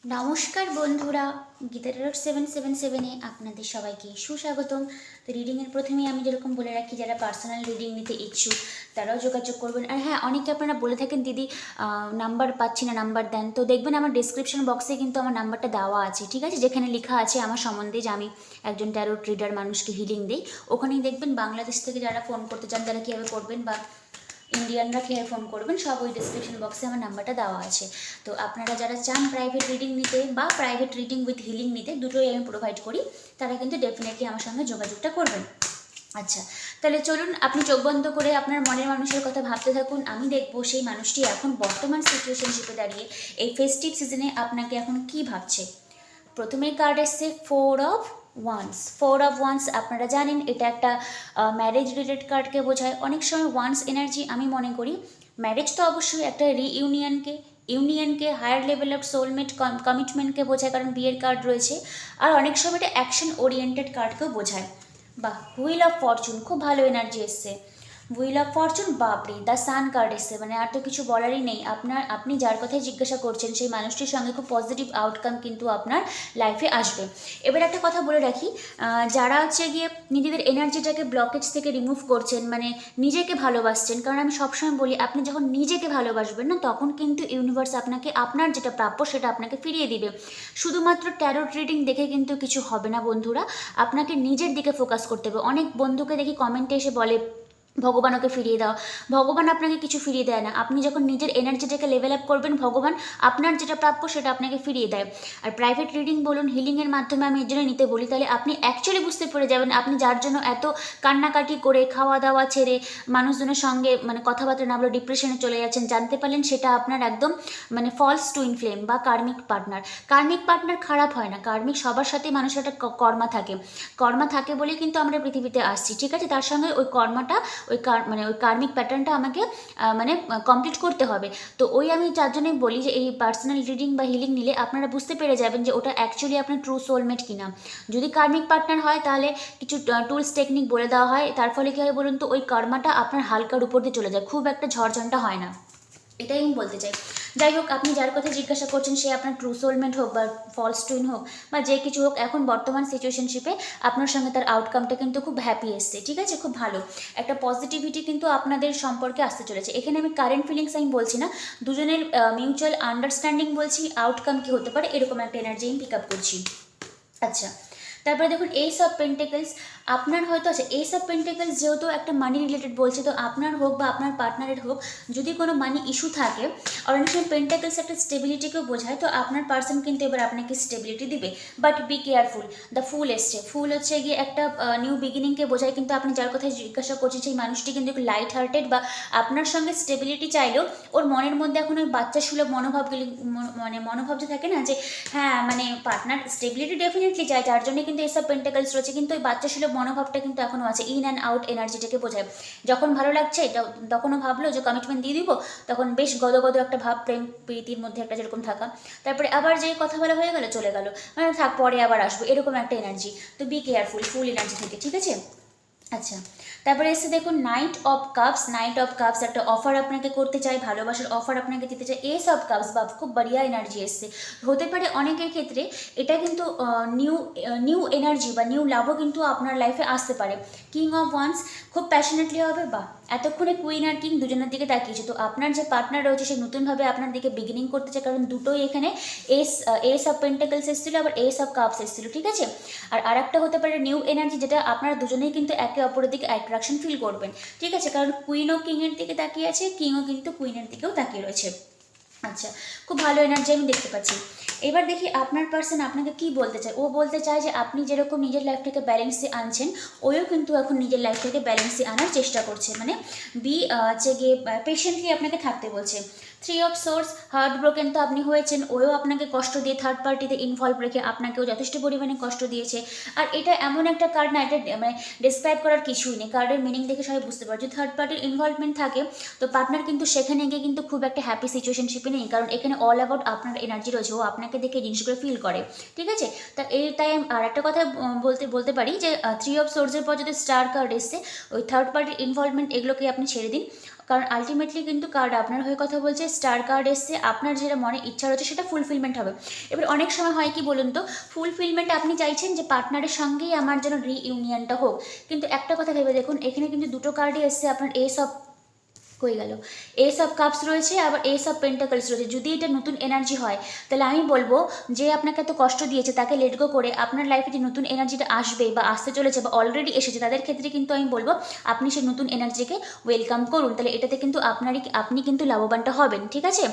নমস্কার বন্ধুরা, গীতা টারট 777-এ আপনাদের সবাইকে সুস্বাগতম। তো রিডিংয়ের প্রথমেই আমি যেরকম বলে রাখি, যারা পার্সোনাল রিডিং নিতে ইচ্ছুক তারাও যোগাযোগ করবেন। আর হ্যাঁ, অনেকে আপনারা বলে থাকেন দিদি নাম্বার পাচ্ছি না, নাম্বার দেন। তো দেখবেন আমার ডেসক্রিপশন বক্সে কিন্তু আমার নাম্বারটা দেওয়া আছে, ঠিক আছে, যেখানে লেখা আছে আমার সম্বন্ধে যে আমি একজন ট্যারোট রিডার, মানুষকে হিলিং দিই। ওখানেই দেখবেন বাংলাদেশ থেকে যারা ফোন করতে চান তারা কীভাবে করবেন, বা ইন্ডিয়ানরা কীভাবে ফোন করবেন, সব ওই ডিসক্রিপশন বক্সে আমার নাম্বারটা দেওয়া আছে। তো আপনারা যারা চান প্রাইভেট রিডিং নিতে বা প্রাইভেট রিডিং উইথ হিলিং নিতে, দুটোই আমি প্রোভাইড করি, তারা কিন্তু ডেফিনেটলি আমার সঙ্গে যোগাযোগটা করবেন। আচ্ছা, তাহলে চলুন, আপনি চোখ বন্ধ করে আপনার মনের মানুষের কথা ভাবতে থাকুন। আমি দেখবো সেই মানুষটি এখন বর্তমান সিচুয়েশনশিপে দাঁড়িয়ে এই ফেস্টিভ সিজনে আপনাকে এখন কি ভাবছে। প্রথমেই কার্ড এসছে ফোর অফ ওয়ান্স। আপনারা জানেন এটা একটা ম্যারেজ রিলেটেড কার্ডকে বোঝায়। অনেক সময় ওয়ান্স এনার্জি আমি মনে করি ম্যারেজ তো অবশ্যই একটা ইউনিয়নকে হায়ার লেভেল অফ সোলমেট কমিটমেন্টকে বোঝায়, কারণ বিয়ের কার্ড রয়েছে। আর অনেক সময় এটা অ্যাকশন ওরিয়েন্টেড কার্ডকেও বোঝায়। বাহ, হুইল অফ ফরচুন, খুব ভালো এনার্জি এসছে। হুইল অফ ফরচুন, বাপরে, দ্য সান কার্ড এসছে। মানে আর তো কিছু বলারই নেই। আপনি যার কথাই জিজ্ঞাসা করছেন সেই মানুষটির সঙ্গে খুব পজিটিভ আউটকাম কিন্তু আপনার লাইফে আসবে। এবার একটা কথা বলে রাখি, যারা হচ্ছে গিয়ে নিজেদের এনার্জিটাকে ব্লকেজ থেকে রিমুভ করছেন, মানে নিজেকে ভালোবাসছেন, কারণ আমি সবসময় বলি আপনি যখন নিজেকে ভালোবাসবেন না, তখন কিন্তু ইউনিভার্স আপনাকে আপনার যেটা প্রাপ্য সেটা আপনাকে ফিরিয়ে দিবে। শুধুমাত্র ট্যারোট রিডিং দেখে কিন্তু কিছু হবে না বন্ধুরা, আপনাকে নিজের দিকে ফোকাস করতে হবে। অনেক বন্ধুকে দেখি কমেন্টে এসে বলে ভগবান ওকে ফিরিয়ে দাও। ভগবান আপনাকে কিছু ফিরিয়ে দেয় না। আপনি যখন নিজের এনার্জিটাকে লেভেল আপ করবেন, ভগবান আপনার যেটা প্রাপ্য সেটা আপনাকে ফিরিয়ে দেয়। আর প্রাইভেট রিডিং বলুন, হিলিংয়ের মাধ্যমে আমি এর জন্য নিতে বলি, তাহলে আপনি অ্যাকচুয়ালি বুঝতে পেরে যাবেন আপনি যার জন্য এত কান্নাকাটি করে খাওয়া দাওয়া ছেড়ে মানুষজনের সঙ্গে মানে কথাবার্তা না বলে ডিপ্রেশনে চলে যাচ্ছেন, জানতে পারলেন সেটা আপনার একদম মানে ফলস টুইন ফ্লেম বা কার্মিক পার্টনার। কার্মিক পার্টনার খারাপ হয় না, কার্মিক সবার সাথে মানুষের একটা কর্মা থাকে বলেই কিন্তু আমরা পৃথিবীতে আসছি, ঠিক আছে। তার সঙ্গে ওই কর্মাটা ওই কার্মিক প্যাটার্নটা আমাকে মানে কমপ্লিট করতে হবে। তো আমি যার জন্যই বলি যে এই পার্সোনাল রিডিং বা হিলিং নিলে আপনারা বুঝতে পেরে যাবেন যে ওটা অ্যাকচুয়ালি আপনার ট্রু সোলমেট কিনা। যদি কার্মিক পার্টনার হয় তাহলে কিছু টুলস টেকনিক বলে দেওয়া হয়, তার ফলে কী হয় বলুন তো, ওই কর্মাটা আপনার হালকার উপর দিয়ে চলে যায়, খুব একটা ঝড়ঝঞ্ঝা হয় না, এটাই আমি বলতে চাই। যাই হোক, আপনি যার কথা জিজ্ঞাসা করছেন সে আপনার ট্রু সোলমেট হোক বা ফলস টুইন হোক বা যে কিছু হোক, এখন বর্তমান সিচুয়েশনশিপে আপনার সঙ্গে তার আউটকামটা কিন্তু খুব হ্যাপি এসছে, ঠিক আছে, খুব ভালো একটা পজিটিভিটি কিন্তু আপনাদের সম্পর্কে আসতে চলেছে। এখানে আমি কারেন্ট ফিলিংস আমি বলছি না, দুজনের মিউচুয়াল আন্ডারস্ট্যান্ডিং বলছি। আউটকাম কী হতে পারে এরকম একটা এনার্জি আমি পিক আপ করছি। আচ্ছা, তারপরে দেখুন এইস অফ পেন্টিকলস। আপনার হয়তো আছে এইস অফ পেন্টিকলস, যেহেতু একটা মানি রিলেটেড বলছে, তো আপনার হোক বা আপনার পার্টনারের হোক, যদি কোনো মানি ইস্যু থাকে, আর অনেক সময় পেন্টিকলস একটা স্টেবিলিটিকেও বোঝায়, তো আপনার পার্সন কিন্তু এবার আপনাকে স্টেবিলিটি দিবে। But be careful. দ্য ফুল এসছে, ফুল হচ্ছে গিয়ে একটা নিউ বিগিনিংকে বোঝায়, কিন্তু আপনি যার কথায় জিজ্ঞাসা করছেন সেই মানুষটি কিন্তু একটু লাইট হার্টেড, বা আপনার সঙ্গে স্টেবিলিটি চাইলেও ওর মনের মধ্যে এখন ওই বাচ্চা সুলভ মনোভাবগুলি, মানে মনোভাব যে থাকে না, যে হ্যাঁ মানে পার্টনার স্টেবিলিটি ডেফিনেটলি চাই, যার জন্য কিন্তু এসব পেন্টাকলস রয়েছে, কিন্তু ওই বাচ্চা সুলভ মনোভাবটা কিন্তু এখনও আছে। ইন অ্যান্ড আউট এনার্জিটাকে বোঝায়। যখন ভালো লাগছে তখনও ভাবলো যে কমিটমেন্ট দিয়ে দিব, তখন বেশ গদগদ একটা ভাব, প্রেম প্রীতির মধ্যে একটা যেরকম থাকা, তারপরে আবার যে কথা বলা হয়ে গেল চলে গেল, মানে থাক পরে আবার আসবো, এরকম একটা এনার্জি। তো বি কেয়ারফুল ফুল এনার্জি থেকে, ঠিক আছে। আচ্ছা, তারপরে এসে দেখুন নাইট অফ কাপস একটা অফার আপনাকে করতে চাই, ভালোবাসার অফার আপনাকে দিতে চাই। এস অফ কাপস, বাপ, খুব বড়িয়া এনার্জি এসছে। হতে পারে অনেকের ক্ষেত্রে এটা কিন্তু নিউ এনার্জি বা নিউ লাভও কিন্তু আপনার লাইফে আসতে পারে। কিং অফ ওয়ান্স, খুব প্যাশনেটলি হবে, বা এতক্ষণে কুইন আর কিং দুজনের দিকে তাকিয়েছে, তো আপনার যে পার্টনার রয়েছে সে নতুনভাবে আপনার দিকে বিগিনিং করতে চায়, কারণ দুটোই এখানে এস অফ পেন্টাকলস এসেছিলো, আবার এস অফ কাপস এসেছিলো, ঠিক আছে। আর একটা হতে পারে নিউ এনার্জি, যেটা আপনারা দুজনেই কিন্তু একে অপরের দিকে অ্যাট্রাকশন ফিল করবেন, ঠিক আছে, কারণ কুইনও কিংয়ের দিকে তাকিয়ে আছে, কিংও কিন্তু কুইনের দিকেও তাকিয়ে রয়েছে। আচ্ছা, খুব ভালো এনার্জি আমি দেখতে পাচ্ছি। এবার দেখি আপনার পার্সন আপনাকে কি বলতে চায়। ও বলতে চায় যে আপনি যেরকম নিজের লাইফটাকে ব্যালেন্সে আনছেন, ওও কিন্তু এখন নিজের লাইফটাকে ব্যালেন্সে আনার চেষ্টা করছে, মানে যে গিয়ে পেশেন্টলি আপনাকে থাকতে বলছে। Three of swords, heart broken তো আপনি হয়েছেন, ওও আপনাকে কষ্ট দিয়ে থার্ড পার্টিতে ইনভলভ রেখে আপনাকেও যথেষ্ট পরিমাণে কষ্ট দিয়েছে। আর এটা এমন একটা কার্ড না, এটা মানে ডিসক্রাইব করার কিছুই নেই, কার্ডের মিনিং দেখে সবাই বুঝতে পারে। যদি থার্ড পার্টির ইনভলভমেন্ট থাকে তো পার্টনার কিন্তু সেখানে গিয়ে কিন্তু খুব একটা হ্যাপি সিচুয়েশনশিপে নেই, কারণ এখানে অল অ্যাবাউট আপনার এনার্জি রয়েছে, ও আপনাকে দেখে জিনিসগুলো ফিল করে, ঠিক আছে। তাই আর একটা কথা বলতে পারি যে থ্রি অফ সোর্সের পর যদি স্টার কার্ড এসছে, ওই থার্ড পার্টির ইনভলভমেন্ট এগুলোকে আপনি ছেড়ে দিন। কারণ আলটিমেটলি কিন্তু কার্ড আপনার হয়ে কথা বলছে, স্টার কার্ড এসছে, আপনার যেটা মনে ইচ্ছা রয়েছে সেটা ফুলফিলমেন্ট হবে। এবার অনেক সময় হয় কি বলুন তো, ফুলফিলমেন্ট আপনি চাইছেন যে পার্টনারের সঙ্গেই আমার যেন রিইউনিয়নটা হোক, কিন্তু একটা কথা ভেবে দেখুন, এখানে কিন্তু দুটো কার্ডই এসছে আপনার এস অফ হয়ে গেল, এস অফ কাপস রয়েছে, আবার এস অফ পেন্টাকলস রয়েছে। যদি এটা নতুন এনার্জি হয় তাহলে আমি বলবো যে আপনাকে এত কষ্ট দিয়েছে তাকে লেট গো করে আপনার লাইফে যে নতুন এনার্জিটা আসবে বা আসতে চলেছে বা অলরেডি এসেছে, তাদের ক্ষেত্রে কিন্তু আমি বলবো আপনি সেই নতুন এনার্জিকে ওয়েলকাম করুন। তাহলে এটাতে কিন্তু আপনি কিন্তু লাভবানটা হবেন, ঠিক আছে।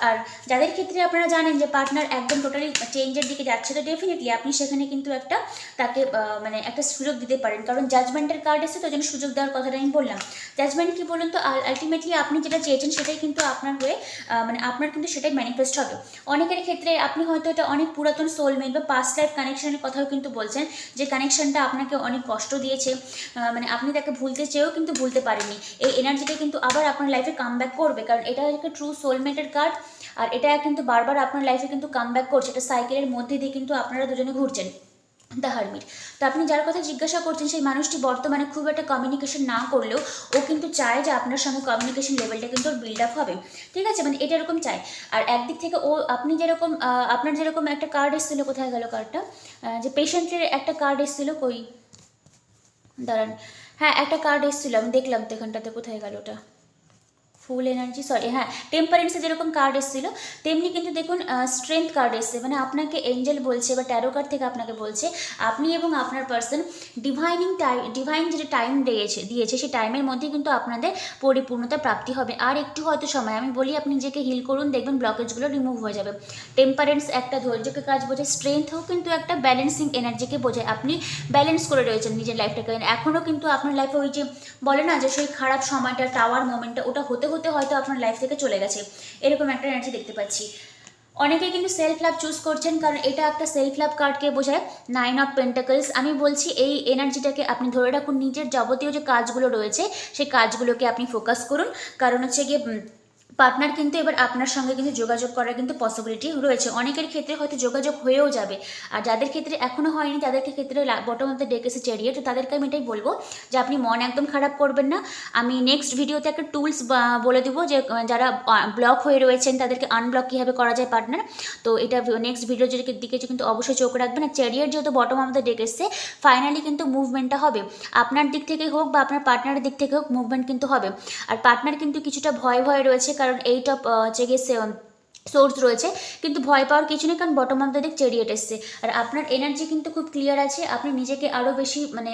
আর যাদের ক্ষেত্রে আপনারা জানেন যে পার্টনার একদম টোটালি চেঞ্জের দিকে যাচ্ছে, তো ডেফিনেটলি আপনি সেখানে কিন্তু একটা তাকে মানে একটা সুযোগ দিতে পারেন, কারণ জাজমেন্টের কার্ড এসে তো, যেন সুযোগ দেওয়ার কথাটা আমি বললাম। জাজমেন্ট কি বলুন তো, আলটিমেটলি আপনি যেটা চেয়েছেন সেটাই কিন্তু আপনার হয়ে মানে আপনার কিন্তু সেটাই ম্যানিফেস্ট হবে। অনেকের ক্ষেত্রে আপনি হয়তো এটা অনেক পুরাতন সোলমেট বা পাস্ট লাইফ কানেকশনের কথাও কিন্তু বলছেন, যে কানেকশনটা আপনাকে অনেক কষ্ট দিয়েছে, মানে আপনি তাকে ভুলতে চেয়েও কিন্তু ভুলতে পারেননি। এই এনার্জিটা কিন্তু আবার আপনার লাইফে কামব্যাক করবে, কারণ এটা একটা ট্রু সোলমেটের কার্ড, আর এটা কিন্তু বারবার আপনার লাইফে কিন্তু কামব্যাক করছে। এটা সাইকেলের মধ্যে দিয়ে কিন্তু আপনারা দুজনে ঘুরছেন। The Hermit. তো আপনি যার কথা জিজ্ঞাসা করছেন সেই মানুষটি বর্তমানে খুব একটা কমিউনিকেশন না করলেও ও কিন্তু চায় যে আপনার সঙ্গে কমিউনিকেশন লেভেলটা কিন্তু ওর বিল্ড আপ হবে, ঠিক আছে, মানে এটা এরকম চায়। আর একদিক থেকে ও আপনি যেরকম আপনার যেরকম একটা কার্ড এসেছিলো, কোথায় গেল কার্ডটা, যে পেশেন্টের একটা কার্ড এসেছিলো, কই দাঁড়ান, হ্যাঁ একটা কার্ড এসেছিলো, আমি দেখলাম তো এখানটাতে, কোথায় গেল ওটা, ফুল এনার্জি, সরি হ্যাঁ টেম্পারেন্সে যেরকম কার্ড এসেছিলো তেমনি কিন্তু দেখুন স্ট্রেংথ কার্ড এসছে, মানে আপনাকে এঞ্জেল বলছে বা ট্যারো কার্ড থেকে আপনাকে বলছে আপনি এবং আপনার পার্সন ডিভাইন যেটা টাইম দিয়েছে সেই টাইমের মধ্যে কিন্তু আপনাদের পরিপূর্ণতা প্রাপ্তি হবে। আর একটু হয়তো সময়, আমি বলি আপনি নিজেকে হিল করুন, দেখবেন ব্লকেজগুলো রিমুভ হয়ে যাবে। টেম্পারেন্স একটা ধৈর্যকে কাজ বোঝায়, স্ট্রেংথও কিন্তু একটা ব্যালেন্সিং এনার্জিকে বোঝায়, আপনি ব্যালেন্স করে রয়েছেন নিজের লাইফটাকে। এখনও কিন্তু আপনার লাইফে ওই যে বলে না যে সেই খারাপ সময়টা, টাওয়ার মোমেন্টটা, ওটা হতে হতে হয়তো আপনার লাইফ থেকে চলে গেছে, এরকম একটা এনার্জি দেখতে পাচ্ছি। অনেকেই কিন্তু সেলফ লাভ চুজ করছেন, কারণ এটা একটা সেলফ লাভ কার্ডকে বোঝায়, 9 অফ পেন্টাকলস। আমি বলছি এই এনার্জিটাকে আপনি ধরে রাখুন, নিজের যাবতীয় যে কাজগুলো রয়েছে সেই কাজগুলোকে আপনি ফোকাস করুন, কারণ হচ্ছে গিয়ে পার্টনার কিন্তু এবার আপনার সঙ্গে কিন্তু যোগাযোগ করার কিন্তু পসিবিলিটি রয়েছে। অনেকের ক্ষেত্রে হয়তো যোগাযোগ হয়েও যাবে, আর যাদের ক্ষেত্রে এখনও হয়নি তাদের ক্ষেত্রে বটম অফ দ্য ডেক এসে চেরিয়ে, তো তাদেরকে আমি এটাই বলবো যে আপনি মন একদম খারাপ করবেন না। আমি নেক্সট ভিডিওতে একটা টুলস বলে দেবো, যে যারা ব্লক হয়ে রয়েছেন তাদেরকে আনব্লক কীভাবে করা যায় পার্টনার, তো এটা নেক্সট ভিডিওর দিকে কিন্তু অবশ্যই চোখ রাখবেন। আর চেরিয়ার যেহেতু বটম অফ দ্য ডেক এসছে, ফাইনালি কিন্তু মুভমেন্টটা হবে, আপনার দিক থেকে হোক বা আপনার পার্টনারের দিক থেকে হোক, মুভমেন্ট কিন্তু হবে। আর পার্টনার কিন্তু কিছুটা ভয় রয়েছে, কারণ এইট অফ হচ্ছে গিয়ে সোর্স রয়েছে, কিন্তু ভয় পাওয়ার কিছু নেই, কারণ বটম অফ দ্য ডেক চেরিয়েট এসছে। আর আপনার এনার্জি কিন্তু খুব ক্লিয়ার আছে, আপনি নিজেকে আরও বেশি মানে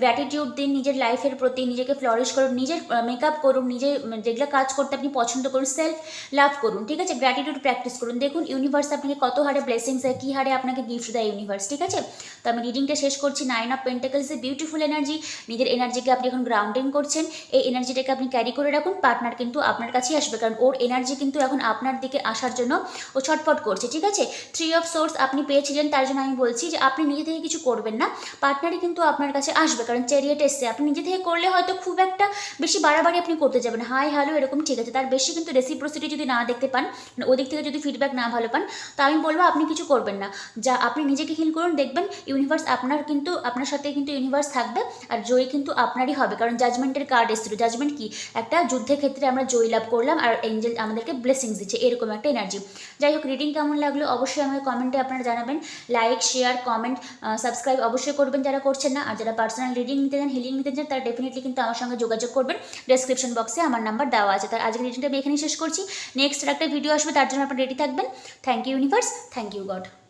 গ্র্যাটিটিউড দিন নিজের লাইফের প্রতি, নিজেকে ফ্লরিশ করুন, নিজের মেকআপ করুন, নিজের যেগুলো কাজ করতে আপনি পছন্দ করুন, সেলফ লাভ করুন, ঠিক আছে, গ্র্যাটিটিউড প্র্যাকটিস করুন। দেখুন ইউনিভার্স আপনাকে কত হারে ব্লেসিংস দেয়, কী হারে আপনাকে গিফট দেয় ইউনিভার্স, ঠিক আছে। তো আমি রিডিংটা শেষ করছি। 9 অফ পেন্টাকলসের বিউটিফুল এনার্জি, নিজের এনার্জিকে আপনি এখন গ্রাউন্ডিং করছেন, এই এনার্জিটাকে আপনি ক্যারি করে রাখুন, পার্টনার কিন্তু আপনার কাছেই আসবে, কারণ ওর এনার্জি কিন্তু এখন আপনার দিকে আসার জন্য ও ছটফট করছে, ঠিক আছে। 3 অফ সোর্স আপনি পেয়েছিলেন, তার জন্য আমি বলছি যে আপনি নিজে থেকে কিছু করবেন না, পার্টনারই কিন্তু আপনার কাছে আসবে, কারণ চ্যারিয়েট এসছে। আপনি নিজে থেকে করলে হয়তো খুব একটা বেশি বাড়াবাড়ি আপনি করতে যাবেন, হাই হ্যালো এরকম ঠিক আছে, তার বেশি কিন্তু রেসিপ্রোসিটি যদি না দেখতে পান, মানে ওদিক থেকে যদি ফিডব্যাক না ভালো পান, তা আমি বলবো আপনি কিছু করবেন না, যা আপনি নিজেকে হিল করুন, দেখবেন ইউনিভার্স আপনার সাথে কিন্তু ইউনিভার্স থাকবে, আর জয়ী কিন্তু আপনারই হবে, কারণ জাজমেন্টের কার্ড এসেছিল। জাজমেন্ট কি, একটা যুদ্ধের ক্ষেত্রে আমরা জয়ী লাভ করলাম আর এঞ্জেল আমাদেরকে ব্লেসিংস দিচ্ছে, এরকম একটা এনার্জি। যাই হোক, রিডিং কেমন লাগলো অবশ্যই আমাকে কমেন্টে আপনারা জানাবেন, লাইক শেয়ার কমেন্ট সাবস্ক্রাইব অবশ্যই করবেন যারা করছেন না। আর যারা পার্সোনাল রিডিং নিতে চান, হিলিং নিতে চান, তারা ডেফিনেটলি কিন্তু আমার সঙ্গে যোগাযোগ করবেন, ডেসক্রিপশন বক্সে আমার নাম্বার দেওয়া আছে। তার আজকের রিডিংটা আমি এখানেই শেষ করছি, নেক্সট একটা ভিডিও আসবে, তার জন্য আপনারা রেডি থাকবেন। Thank you universe, thank you god.